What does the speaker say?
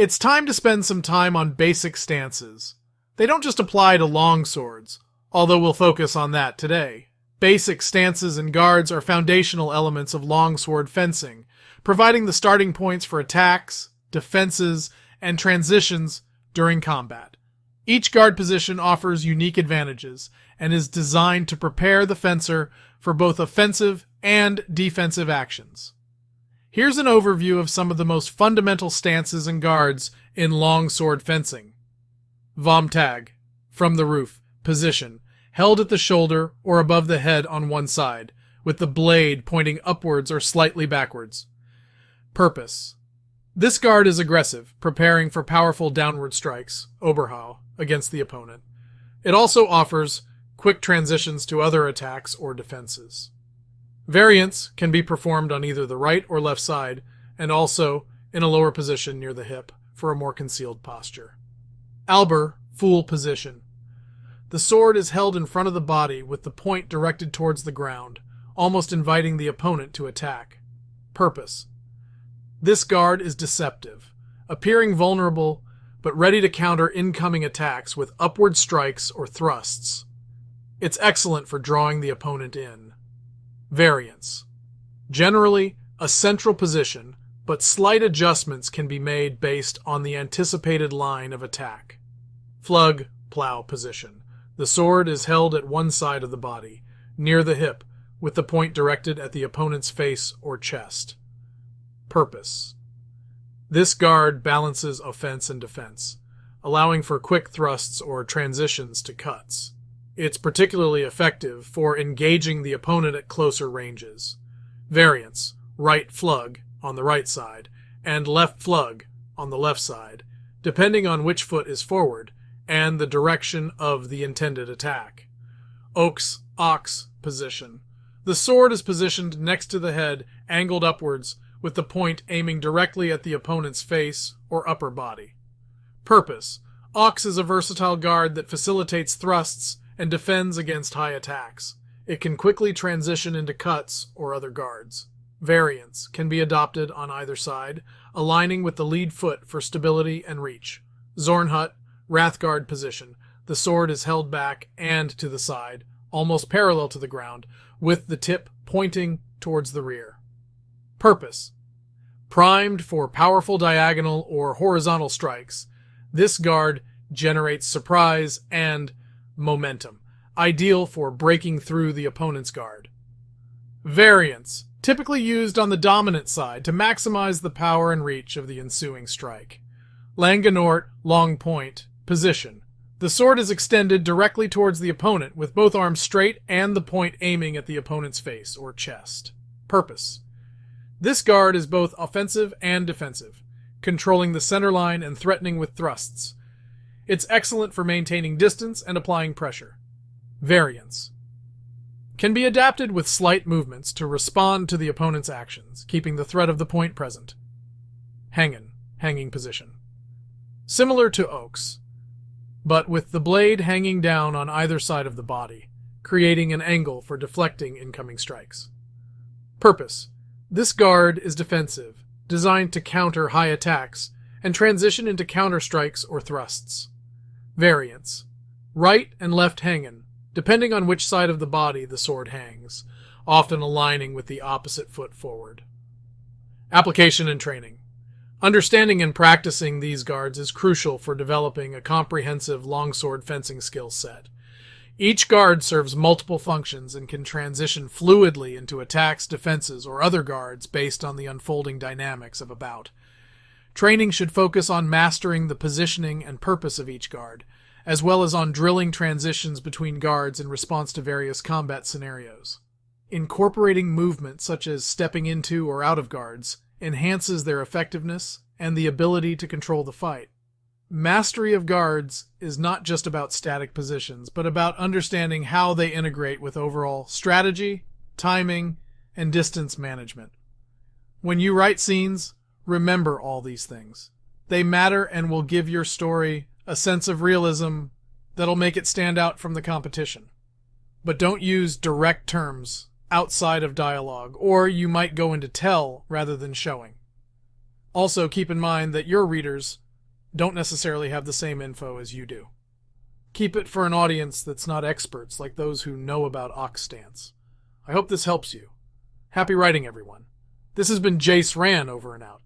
It's time to spend some time on basic stances. They don't just apply to longswords, although we'll focus on that today. Basic stances and guards are foundational elements of longsword fencing, providing the starting points for attacks, defenses, and transitions during combat. Each guard position offers unique advantages and is designed to prepare the fencer for both offensive and defensive actions. Here's an overview of some of the most fundamental stances and guards in longsword fencing. Vomtag, from the roof, position, held at the shoulder or above the head on one side, with the blade pointing upwards or slightly backwards. Purpose. This guard is aggressive, preparing for powerful downward strikes, Oberhau, against the opponent. It also offers quick transitions to other attacks or defenses. Variants can be performed on either the right or left side, and also in a lower position near the hip for a more concealed posture. Alber, Fool position. The sword is held in front of the body with the point directed towards the ground, almost inviting the opponent to attack. Purpose. This guard is deceptive, appearing vulnerable but ready to counter incoming attacks with upward strikes or thrusts. It's excellent for drawing the opponent in. Variants. Generally, a central position, but slight adjustments can be made based on the anticipated line of attack. Flug, plow position. The sword is held at one side of the body, near the hip, with the point directed at the opponent's face or chest. Purpose. This guard balances offense and defense, allowing for quick thrusts or transitions to cuts. It's particularly effective for engaging the opponent at closer ranges. Variants, right flug on the right side and left flug on the left side, depending on which foot is forward and the direction of the intended attack. Oak's ox position. The sword is positioned next to the head, angled upwards, with the point aiming directly at the opponent's face or upper body. Purpose. Ox is a versatile guard that facilitates thrusts and defends against high attacks. It can quickly transition into cuts or other guards. Variants can be adopted on either side, aligning with the lead foot for stability and reach. Zornhut, Wrathguard position. The sword is held back and to the side, almost parallel to the ground, with the tip pointing towards the rear. Purpose. Primed for powerful diagonal or horizontal strikes, this guard generates surprise and momentum, ideal for breaking through the opponent's guard. Variants, typically used on the dominant side to maximize the power and reach of the ensuing strike. Langanort, long point, position. The sword is extended directly towards the opponent with both arms straight and the point aiming at the opponent's face or chest. Purpose. This guard is both offensive and defensive, controlling the center line and threatening with thrusts. It's excellent for maintaining distance and applying pressure. Variants. Can be adapted with slight movements to respond to the opponent's actions, keeping the threat of the point present. Hangen, hanging position. Similar to Oak's, but with the blade hanging down on either side of the body, creating an angle for deflecting incoming strikes. Purpose. This guard is defensive, designed to counter high attacks and transition into counter strikes or thrusts. Variants. Right and left hangen, depending on which side of the body the sword hangs, often aligning with the opposite foot forward. Application and training. Understanding and practicing these guards is crucial for developing a comprehensive longsword fencing skill set. Each guard serves multiple functions and can transition fluidly into attacks, defenses, or other guards based on the unfolding dynamics of a bout. Training should focus on mastering the positioning and purpose of each guard, as well as on drilling transitions between guards in response to various combat scenarios. Incorporating movement such as stepping into or out of guards enhances their effectiveness and the ability to control the fight. Mastery of guards is not just about static positions, but about understanding how they integrate with overall strategy, timing, and distance management. When you write scenes, remember all these things. They matter and will give your story a sense of realism that'll make it stand out from the competition. But don't use direct terms outside of dialogue, or you might go into tell rather than showing. Also, keep in mind that your readers don't necessarily have the same info as you do. Keep it for an audience that's not experts like those who know about ox stance. I hope this helps you. Happy writing, everyone. This has been Jayce Ran over and out.